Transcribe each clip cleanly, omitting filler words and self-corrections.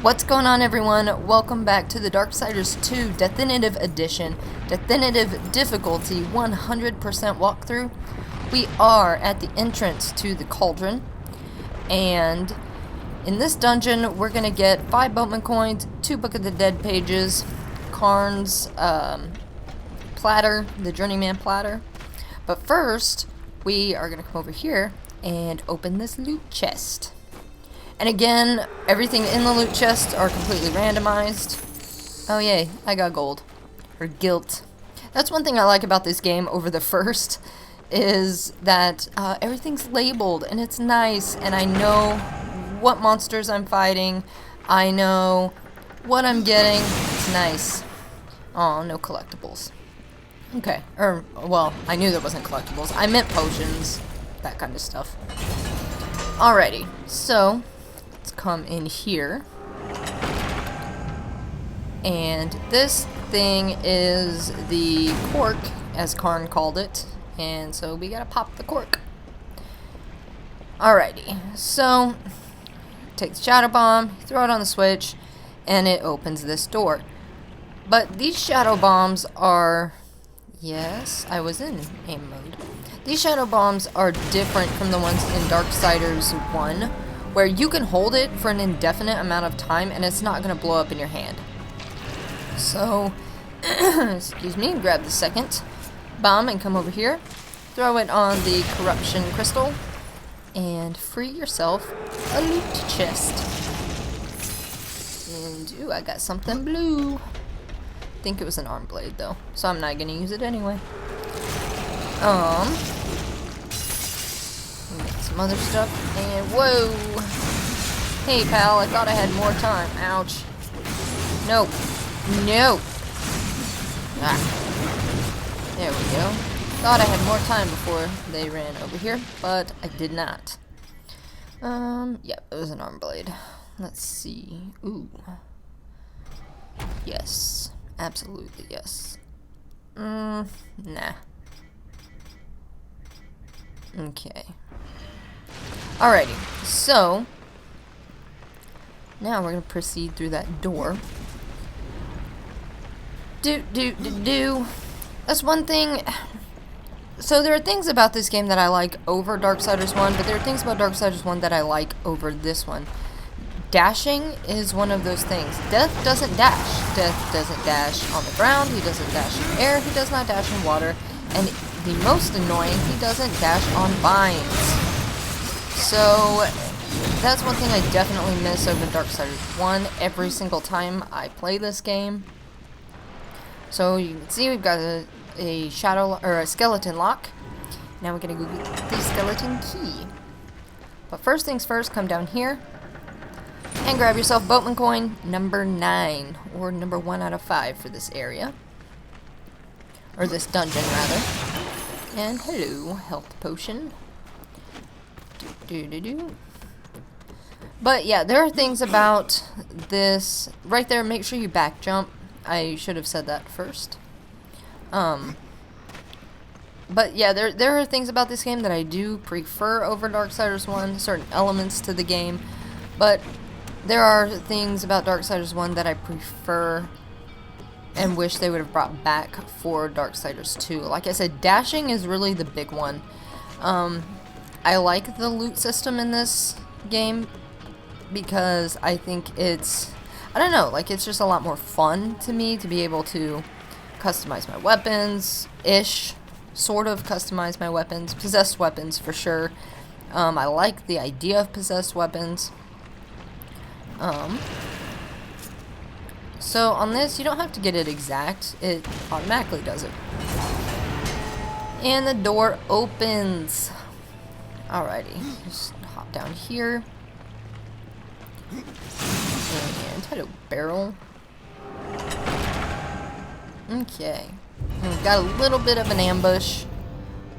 What's going on, everyone? Welcome back to the Darksiders 2 Deathinitive Edition. Deathinitive difficulty 100% walkthrough. We are at the entrance to the Cauldron, and in this dungeon we're going to get 5 Boatman coins, 2 Book of the Dead pages, Karn's platter, the Journeyman Platter. But first, we are going to come over here and open this loot chest. And again, everything in the loot chest are completely randomized. Oh yay, I got gold. Or guilt. That's one thing I like about this game over the first, is that everything's labeled and it's nice, and I know what monsters I'm fighting. I know what I'm getting. It's nice. Oh, no collectibles. Okay, well, I knew there wasn't collectibles. I meant potions, that kind of stuff. Alrighty, so let's come in here. And this thing is the cork, as Karn called it. And so we gotta pop the cork. Alrighty, so take the shadow bomb, throw it on the switch, and it opens this door. But these shadow bombs are... Yes, I was in aim mode. These shadow bombs are different from the ones in Darksiders 1, where you can hold it for an indefinite amount of time and it's not going to blow up in your hand. So, excuse me, grab the second bomb and come over here, throw it on the corruption crystal, and free yourself a loot chest. And, ooh, I got something blue. I think it was an arm blade though, so I'm not going to use it anyway. Get some other stuff, and whoa! Hey pal, I thought I had more time. Ouch. Nope. Nope. Ah. There we go. Thought I had more time before they ran over here, but I did not. Yeah, it was an arm blade. Let's see. Ooh. Yes. Absolutely, yes. Nah. Okay. Alrighty, so now we're gonna proceed through that door. That's one thing. So there are things about this game that I like over Darksiders 1, but there are things about Darksiders 1 that I like over this one. Dashing is one of those things. Death doesn't dash. Death doesn't dash on the ground, he doesn't dash in air, he does not dash in water, and the most annoying, he doesn't dash on vines. So that's one thing I definitely miss over Darksiders 1 every single time I play this game. So you can see we've got a shadow, or a skeleton lock. Now we're gonna go get the skeleton key. But first things first, come down here and grab yourself Boatman coin number 9, or number 1 out of 5 for this area. Or this dungeon, rather. And hello, health potion. But yeah, there are things about this. Right there, make sure you back jump. I should have said that first. But yeah, there are things about this game that I do prefer over Darksiders 1, certain elements to the game. But there are things about Darksiders 1 that I prefer and wish they would have brought back for Darksiders 2. Like I said, dashing is really the big one. I like the loot system in this game because I think it's, I don't know, like it's just a lot more fun to me to be able to customize my weapons-ish, sort of customize my weapons, possessed weapons for sure. I like the idea of possessed weapons. So on this, you don't have to get it exact. It automatically does it. And the door opens. Alrighty, just hop down here. And hello, barrel. Okay. And we've got a little bit of an ambush,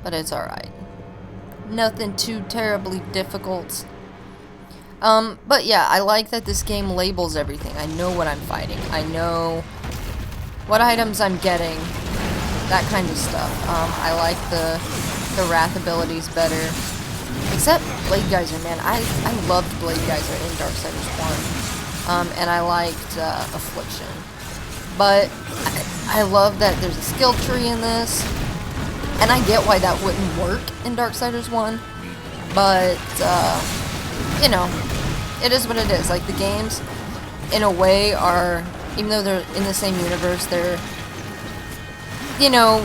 but it's alright. Nothing too terribly difficult. But yeah, I like that this game labels everything. I know what I'm fighting. I know what items I'm getting. That kind of stuff. I like the wrath abilities better. Except Blade Geyser, man. I loved Blade Geyser in Darksiders 1. and I liked Affliction. But I love that there's a skill tree in this, and I get why that wouldn't work in Darksiders 1, but, you know, it is what it is. Like, the games, in a way, are, even though they're in the same universe, they're, you know,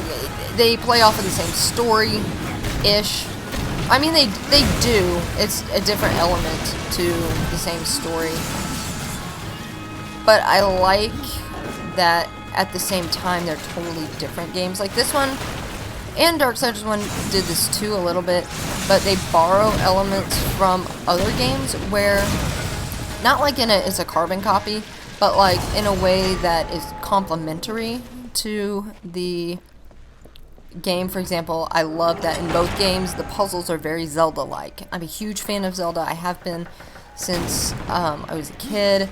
they play off of the same story-ish. I mean, they do. It's a different element to the same story. But I like that at the same time they're totally different games. Like this one and Darksiders 1 did this too a little bit, but they borrow elements from other games where, not like it's a carbon copy, but like in a way that is complementary to the game. For example, I love that in both games the puzzles are very Zelda-like. I'm a huge fan of Zelda. I have been since I was a kid.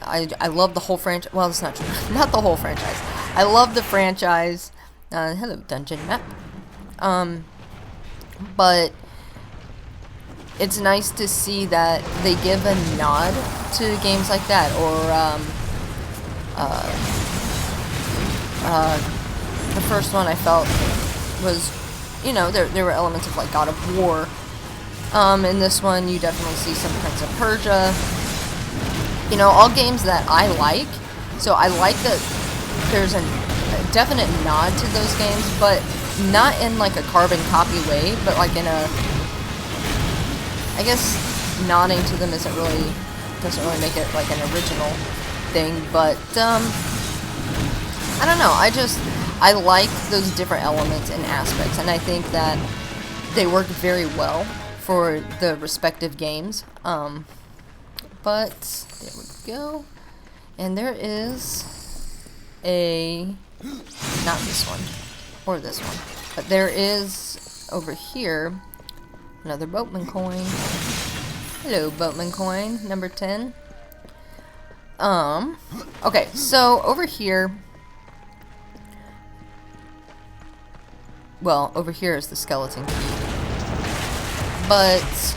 I love the whole franchise. Well, it's not true. Not the whole franchise. I love the franchise. Hello, dungeon map. But it's nice to see that they give a nod to games like that, or the first one I felt was, you know, there were elements of like God of War. In this one, you definitely see some Prince of Persia. You know, all games that I like. So I like that there's a definite nod to those games, but not in like a carbon copy way, but like in a, I guess nodding to them doesn't really make it like an original thing, but I don't know, I like those different elements and aspects, and I think that they work very well for the respective games. But there we go. And there is a, not this one, or this one, but there is over here another Boatman coin. Hello, Boatman coin, number 10. Okay, so over here, well, over here is the skeleton key. But,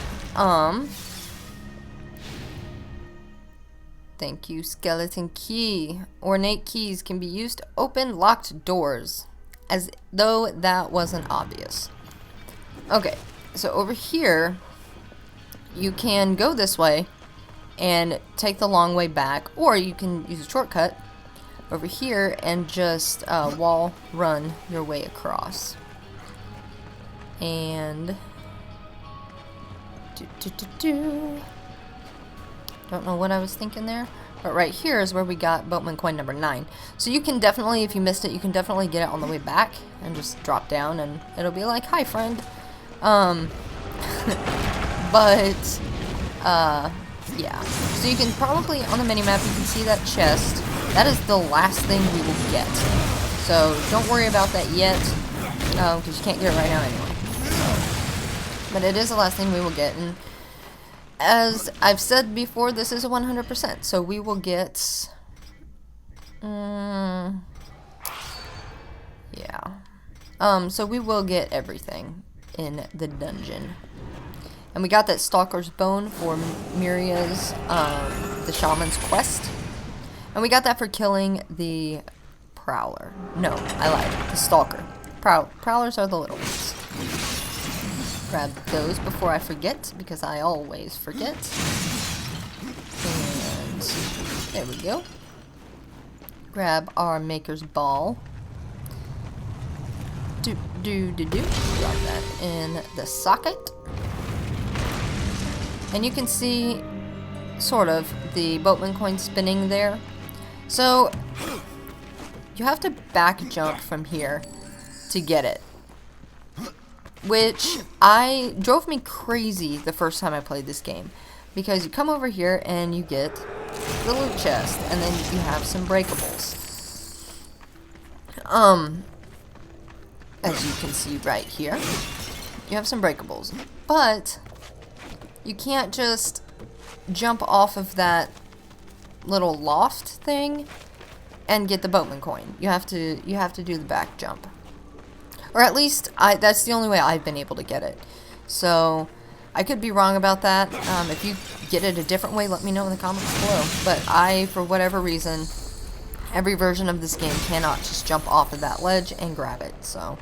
thank you, skeleton key. Ornate keys can be used to open locked doors, as though that wasn't obvious. Okay, so over here, you can go this way and take the long way back, or you can use a shortcut over here and just wall run your way across. And don't know what I was thinking there, but right here is where we got Boatman coin number 9. So you can definitely, if you missed it, you can definitely get it on the way back and just drop down and it'll be like, hi friend. But yeah, so you can probably, on the mini-map, you can see that chest. That is the last thing we will get, so don't worry about that yet, because you can't get it right now anyway. But it is the last thing we will get, and as I've said before, this is a 100%, so we will get, yeah, so we will get everything in the dungeon. And we got that Stalker's Bone for Miria's, the Shaman's Quest. And we got that for killing the Prowler. No, I lied. The Stalker. Prowlers are the little ones. Grab those before I forget, because I always forget. And there we go. Grab our Maker's Ball. Drop that in the socket. And you can see, sort of, the Boatman coin spinning there. So, you have to back jump from here to get it. Which drove me crazy the first time I played this game. Because you come over here and you get the loot chest, and then you have some breakables. As you can see right here, you have some breakables. But you can't just jump off of that little loft thing and get the Boatman coin. You have to do the back jump. Or at least that's the only way I've been able to get it. So I could be wrong about that. If you get it a different way, let me know in the comments below. But I, for whatever reason, every version of this game cannot just jump off of that ledge and grab it. So,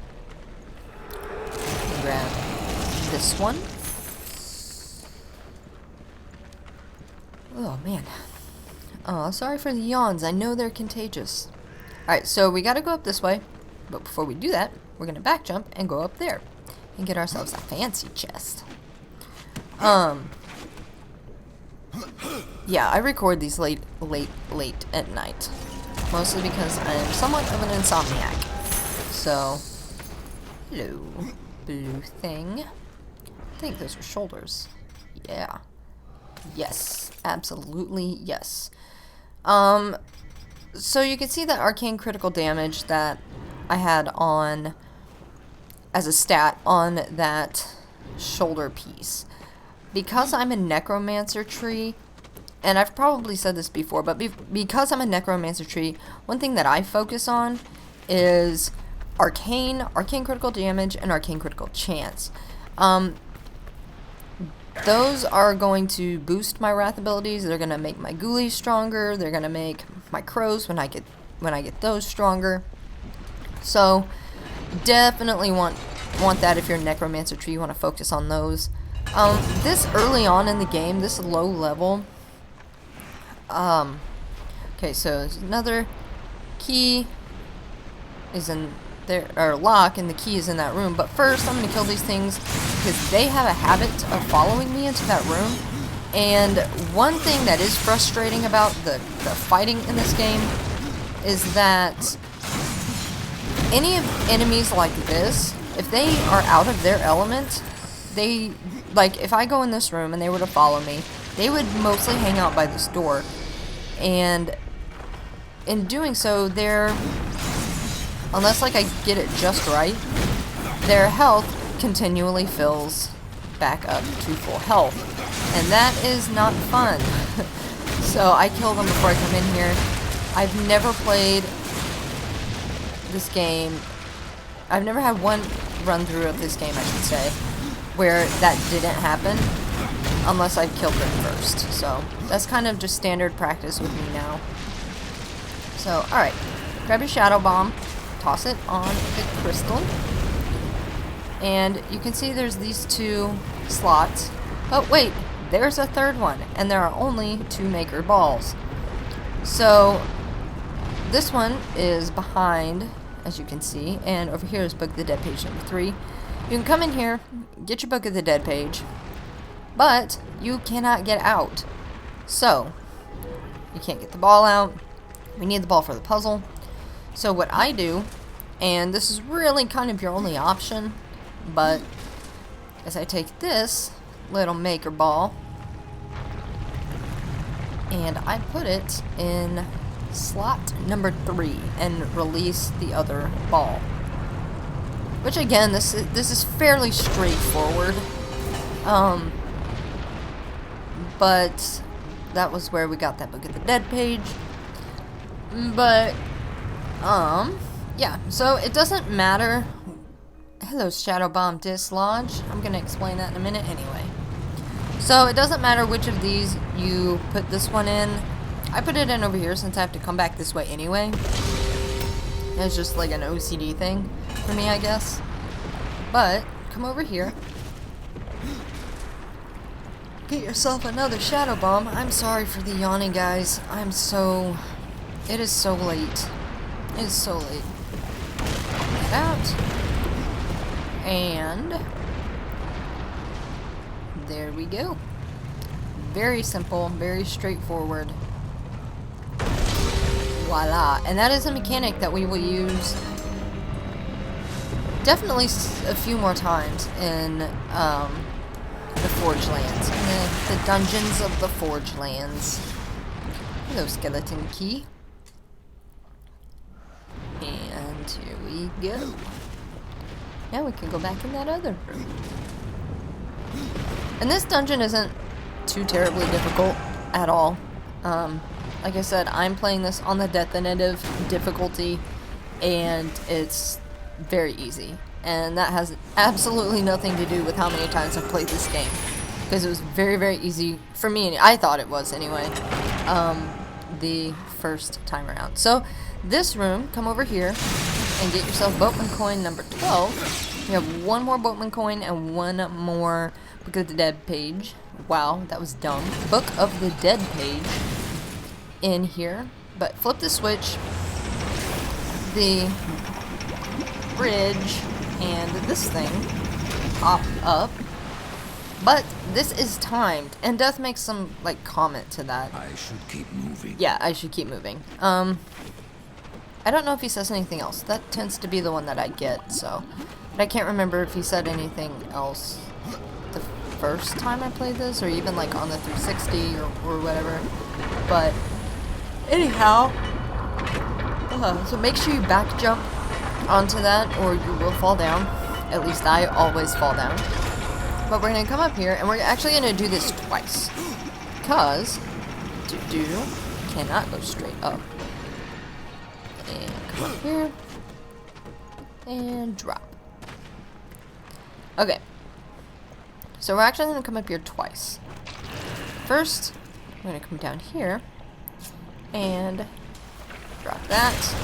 grab this one. Oh, man. Oh, sorry for the yawns. I know they're contagious. Alright, so we gotta go up this way. But before we do that, we're gonna back jump and go up there. And get ourselves a fancy chest. Yeah, I record these late at night. Mostly because I am somewhat of an insomniac. So, hello, blue thing. I think those are shoulders. Yeah. Yes, absolutely yes. So you can see that arcane critical damage that I had on as a stat on that shoulder piece. Because I'm a necromancer tree, and I've probably said this before, but because I'm a necromancer tree, one thing that I focus on is arcane critical damage, and arcane critical chance. Those are going to boost my wrath abilities. They're going to make my ghoulies stronger. They're going to make my crows when I get those stronger. So definitely want that if you're a necromancer tree. You want to focus on those. This early on in the game, this low level. Okay, so there's another key is in there, or lock, and the key is in that room. But first, I'm going to kill these things because they have a habit of following me into that room. And one thing that is frustrating about the fighting in this game is that any enemies like this, if they are out of their element, they, like, if I go in this room and they were to follow me, they would mostly hang out by this door. And in doing so, unless like I get it just right, their health continually fills back up to full health. And that is not fun. So I kill them before I come in here. I've never played this game. I've never had one run through of this game, I should say, where that didn't happen unless I killed them first. So that's kind of just standard practice with me now. So, alright. Grab your shadow bomb. Toss it on the crystal. And you can see there's these two slots. Oh, wait. There's a third one. And there are only 2 maker balls. So, this one is behind, as you can see. And over here is Book of the Dead page number 3. You can come in here, get your Book of the Dead page. But you cannot get out. So, you can't get the ball out. We need the ball for the puzzle. So what I do, and this is really kind of your only option, but as I take this little maker ball and I put it in slot number 3 and release the other ball. Which again, this is fairly straightforward. But that was where we got that Book of the Dead page. But yeah, so it doesn't matter. Hello, Shadow Bomb Dislodge. I'm gonna explain that in a minute anyway. So it doesn't matter which of these you put this one in. I put it in over here since I have to come back this way anyway. It's just like an OCD thing for me, I guess. But come over here. Get yourself another Shadow Bomb. I'm sorry for the yawning, guys. It is so late. It is so late. Get out. And there we go. Very simple, very straightforward. Voila. And that is a mechanic that we will use definitely a few more times in the Forge Lands. In the dungeons of the Forge Lands. Hello, skeleton key. And here we go. Now we can go back in that other room. And this dungeon isn't too terribly difficult at all. Like I said, I'm playing this on the Deathinitive difficulty, and it's very easy. And that has absolutely nothing to do with how many times I've played this game. because it was very, very easy for me. I thought it was anyway, the first time around. So this room, come over here and get yourself Boatman coin number 12. You have one more Boatman coin and one more Book of the Dead page. Wow, that was dumb. Book of the Dead page in here. But flip the switch, the bridge, and this thing pop up. But this is timed, and Death makes some, like, comment to that. I should keep moving. Yeah, I should keep moving. I don't know if he says anything else. That tends to be the one that I get, so. But I can't remember if he said anything else the first time I played this, or even, like, on the 360 or whatever. But, anyhow. So make sure you back jump onto that, or you will fall down. At least I always fall down. But we're going to come up here, and we're actually going to do this twice. Because, cannot go straight up. And come up here. And drop. Okay. So we're actually going to come up here twice. First, we're going to come down here. And drop that.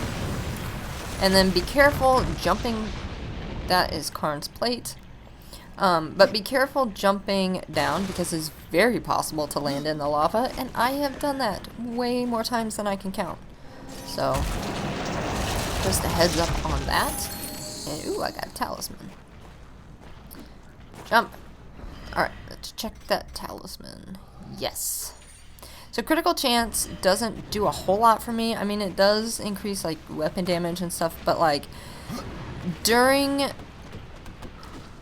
And then be careful jumping. That is Karn's plate. But be careful jumping down, because it's very possible to land in the lava, and I have done that way more times than I can count. So, just a heads up on that. And, ooh, I got a talisman. Jump. Alright, let's check that talisman. Yes. So critical chance doesn't do a whole lot for me. I mean, it does increase, like, weapon damage and stuff, but, like, during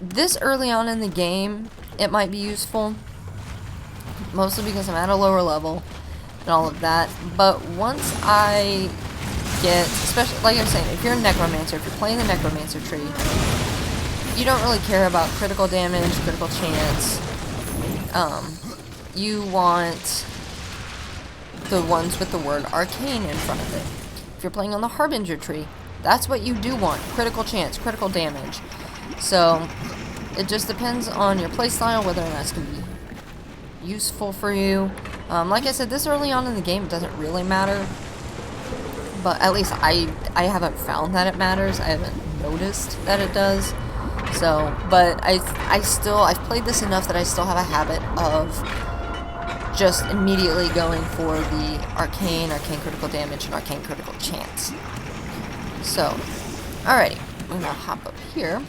this early on in the game, it might be useful, mostly because I'm at a lower level and all of that. But once I get, especially like I was saying, if you're a necromancer, if you're playing the necromancer tree, you don't really care about critical damage, critical chance. You want the ones with the word arcane in front of it. If you're playing on the Harbinger tree, that's what you do want: critical chance, critical damage. So it just depends on your playstyle, whether or not it's going to be useful for you. Like I said, this early on in the game, it doesn't really matter. But at least I haven't found that it matters. I haven't noticed that it does. So, but I've played this enough that I still have a habit of just immediately going for the arcane critical damage, and arcane critical chance. So, alrighty. I'm going to hop up here.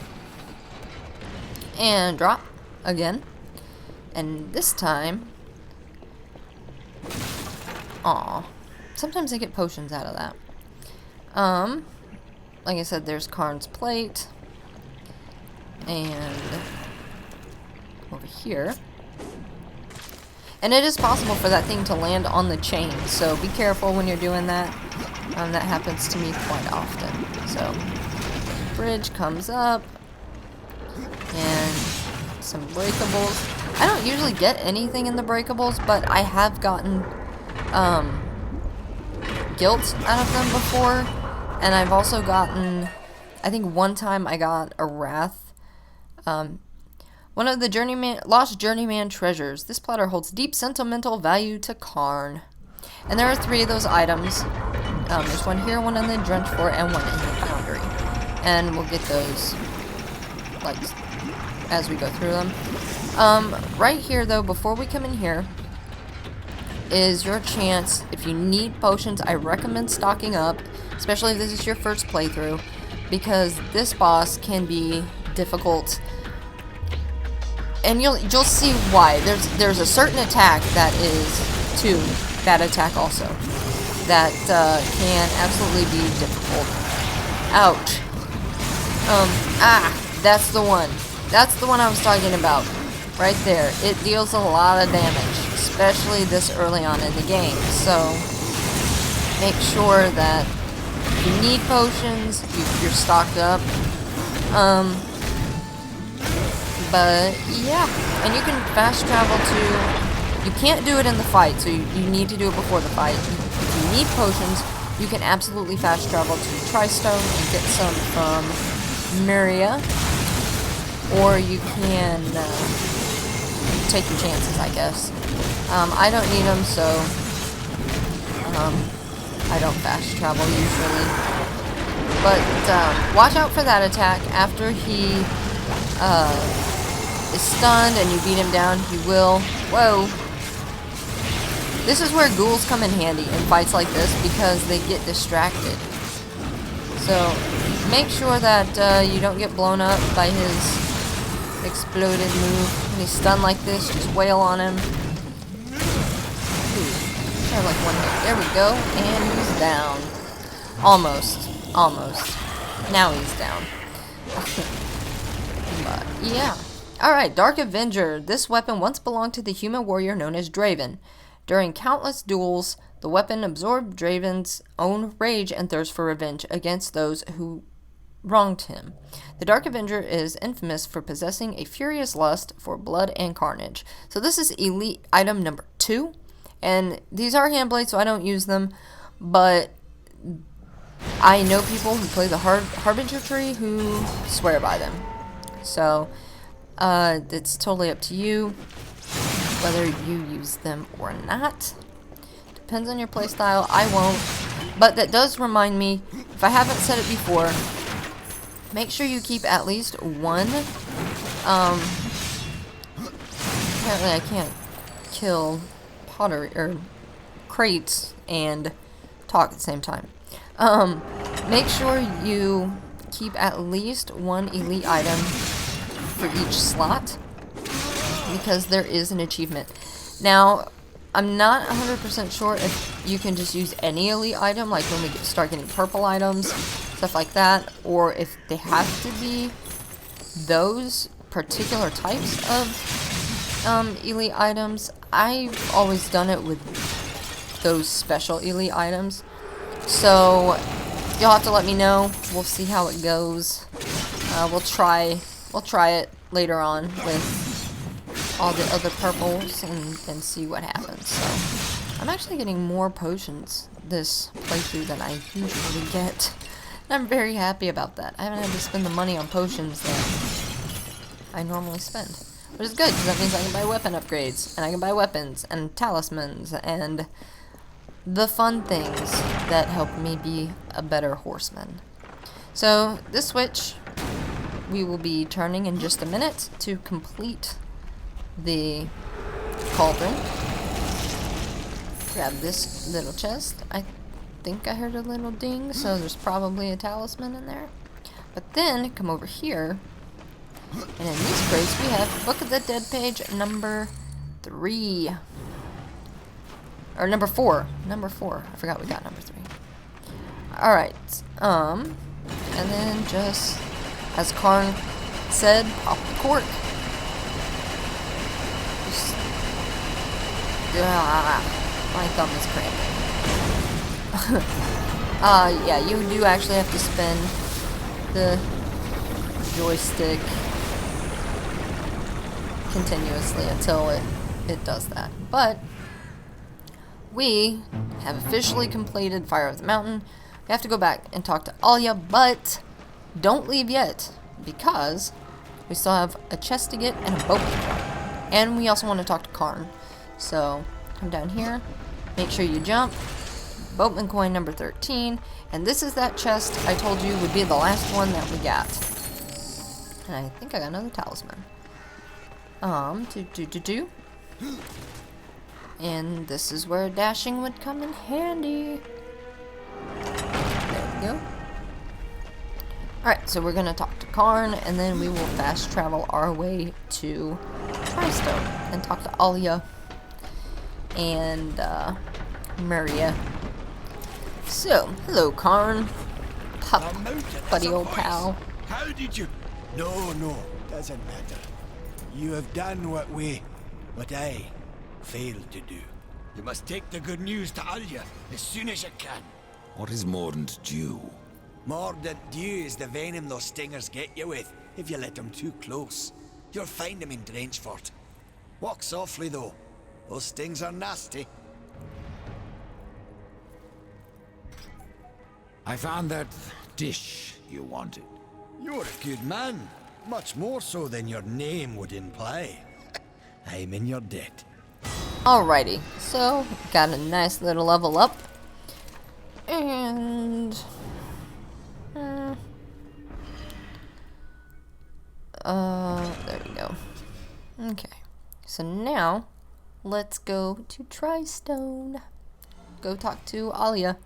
And drop again. And this time, sometimes I get potions out of that. Like I said, there's Karn's plate. And over here. And it is possible for that thing to land on the chain, so be careful when you're doing that. That happens to me quite often. So, bridge comes up. And some breakables. I don't usually get anything in the breakables, but I have gotten guilt out of them before. And I've also gotten, I think one time I got a wrath. One of the lost journeyman treasures. This platter holds deep sentimental value to Karn. And there are 3 of those items. There's one here, one in the drench floor, and one in the foundry. And we'll get those, like, as we go through them. Right here, though, before we come in here, is your chance. If you need potions, I recommend stocking up, especially if this is your first playthrough, because this boss can be difficult. And you'll see why. There's a certain attack that is to that attack also that can absolutely be difficult. Ouch. That's the one. That's the one I was talking about. Right there. It deals a lot of damage, especially this early on in the game. So make sure that if you need potions, you're stocked up. But yeah, and you can fast travel to, you can't do it in the fight, so you need to do it before the fight. If you need potions, you can absolutely fast travel to Tristone and get some from Maria, or you can take your chances, I guess. I don't need them, so I don't fast travel usually. But watch out for that attack. After he is stunned and you beat him down, he will... Whoa! This is where ghouls come in handy in fights like this because they get distracted. So make sure that you don't get blown up by his exploded move. When he's stunned like this, just wail on him. Ooh, like one hit. There we go. And he's down. Almost. Almost. Now he's down. But yeah. Alright, Dark Avenger. This weapon once belonged to the human warrior known as Draven. During countless duels, the weapon absorbed Draven's own rage and thirst for revenge against those who wronged him. The Dark Avenger is infamous for possessing a furious lust for blood and carnage. So this is elite item number 2. And these are hand blades, so I don't use them. But I know people who play the Harbinger tree who swear by them. So it's totally up to you whether you use them or not. Depends on your playstyle. I won't. But that does remind me, if I haven't said it before, make sure you keep at least one. Apparently I can't kill pottery or crates and talk at the same time. Make sure you keep at least one elite item for each slot, because there is an achievement. Now, I'm not 100% sure if you can just use any elite item, like when we start getting purple items, stuff like that, or if they have to be those particular types of elite items. I've always done it with those special elite items. So, you'll have to let me know. We'll see how it goes. We'll try it later on with all the other purples and see what happens. So I'm actually getting more potions this playthrough than I usually get. And I'm very happy about that. I haven't had to spend the money on potions that I normally spend. Which is good, because that means I can buy weapon upgrades, and I can buy weapons, and talismans, and the fun things that help me be a better horseman. So this switch we will be turning in just a minute to complete the Cauldron. Grab this little chest. I think I heard a little ding, so there's probably a talisman in there. But then come over here, and in these crates we have Book of the Dead page number 3. Or number 4. Number 4. I forgot we got number 3. Alright. And then just, as Karn said, pop the cork. My thumb is cramping. Yeah, you do actually have to spin the joystick continuously until it does that. But we have officially completed Fire of the Mountain. We have to go back and talk to Alia, but don't leave yet, because we still have a chest to get and a boat to jump. And we also want to talk to Karn. So, come down here, make sure you jump. Boatman coin number 13. And this is that chest I told you would be the last one that we got. And I think I got another talisman. And this is where dashing would come in handy. There we go. Alright, so we're going to talk to Karn, and then we will fast travel our way to Tristone and talk to Alia and Maria. So, hello Karn. Pup, buddy old pal. How did you... No, doesn't matter. You have done what I failed to do. You must take the good news to Alia as soon as you can. What is mordant dew? Mordant dew is the venom those stingers get you with, if you let them too close. You'll find them in Drenchfort. Walk softly, though. Those stings are nasty. I found that dish you wanted. You're a good man. Much more so than your name would imply. I'm in your debt. Alrighty, so got a nice little level up. And... there we go. Okay, so now let's go to Tristone. Go talk to Alia.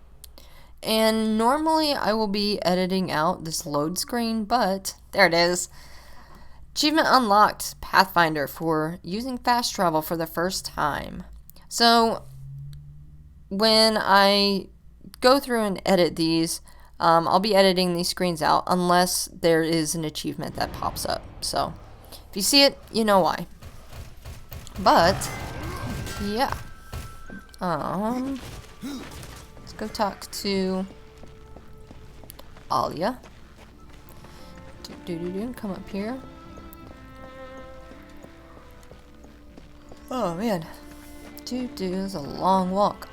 And normally I will be editing out this load screen, but there it is. Achievement unlocked, Pathfinder, for using fast travel for the first time. So when I go through and edit these, I'll be editing these screens out unless there is an achievement that pops up. So if you see it, you know why. But yeah, let's go talk to Alia. Come up here. Oh man, it's a long walk.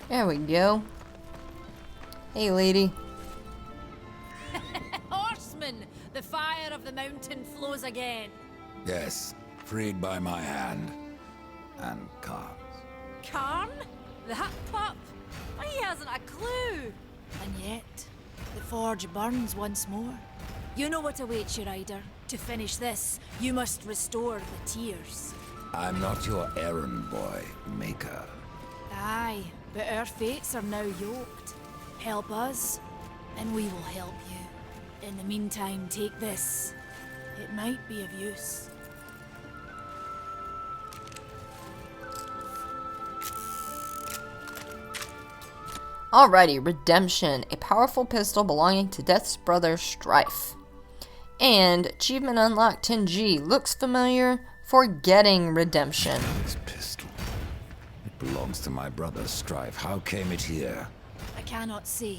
There we go. Hey lady. Horseman, the fire of the mountain flows again. Yes, freed by my hand. And Karn's. Karn? That pup? He hasn't a clue. And yet, the forge burns once more. You know what awaits you, Rider. To finish this, you must restore the tears. I'm not your errand boy, Maker. Aye, but our fates are now yoked. Help us, and we will help you. In the meantime, take this. It might be of use. Alrighty, Redemption, a powerful pistol belonging to Death's brother Strife. And achievement unlocked 10G, looks familiar, Forgetting Redemption. This pistol. It belongs to my brother Strife. How came it here? I cannot say,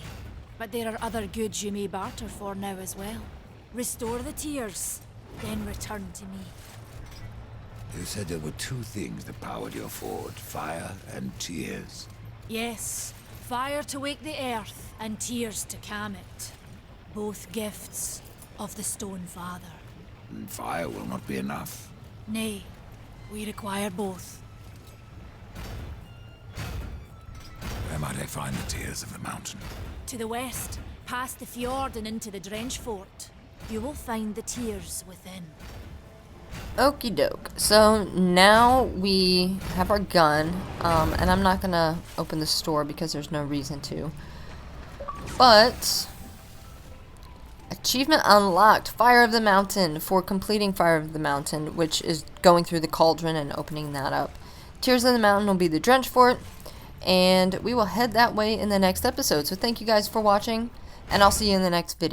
but there are other goods you may barter for now as well. Restore the tears, then return to me. You said there were two things that powered your forge, fire and tears. Yes, fire to wake the earth, and tears to calm it. Both gifts of the Stone Father. And fire will not be enough. Nay, we require both. Where might I find the tears of the mountain? To the west, past the fjord and into the Drench Fort, you will find the tears within. Okie doke. So now we have our gun, and I'm not gonna open the store because there's no reason to. But achievement unlocked, Fire of the Mountain, for completing Fire of the Mountain, which is going through the Cauldron and opening that up. Tears of the Mountain will be the Drench Fort, and we will head that way in the next episode. So thank you guys for watching, and I'll see you in the next video.